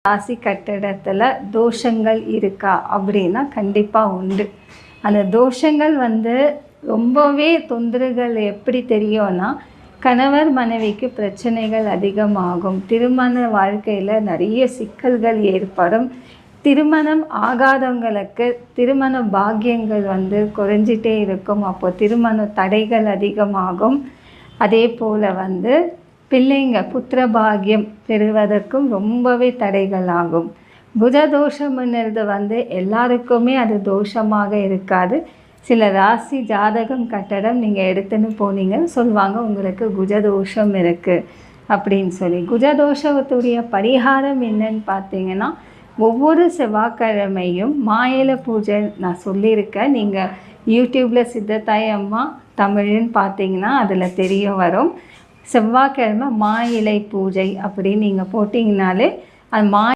ராசி கட்டடத்தில் தோஷங்கள் இருக்கா அப்படின்னா கண்டிப்பாக உண்டு. அந்த தோஷங்கள் ரொம்பவே தொந்தரவுகள் எப்படி தெரியும்னா, கணவர் மனைவிக்கு பிரச்சனைகள் அதிகமாகும், திருமண வாழ்க்கையில் நிறைய சிக்கல்கள் ஏற்படும், திருமணம் ஆகாதவங்களுக்கு திருமண பாக்கியங்கள் குறைஞ்சிட்டே இருக்கும். அப்போ திருமண தடைகள் அதிகமாகும். அதே போல் பிள்ளைங்க புத்திர பாக்கியம் பெறுவதற்கும் ரொம்பவே தடைகள் ஆகும். புத தோஷம்ன்றது எல்லாருக்குமே அது தோஷமாக இருக்காது. சில ராசி ஜாதகம் கட்டடம் நீங்கள் எடுத்துன்னு போனீங்கன்னு சொல்லுவாங்க, உங்களுக்கு குஜதோஷம் இருக்குது அப்படின்னு சொல்லி. குஜதோஷத்துடைய பரிகாரம் என்னன்னு பார்த்தீங்கன்னா, ஒவ்வொரு செவ்வாய்க்கிழமையும் மாயிலை பூஜை நான் சொல்லியிருக்கேன். நீங்கள் யூடியூப்பில் சித்தத்தாய் அம்மா தமிழ்னு பார்த்தீங்கன்னா அதில் தெரிய வரும். செவ்வாய்க்கிழமை மாயிலை பூஜை அப்படின்னு நீங்கள் போட்டிங்கனாலே அது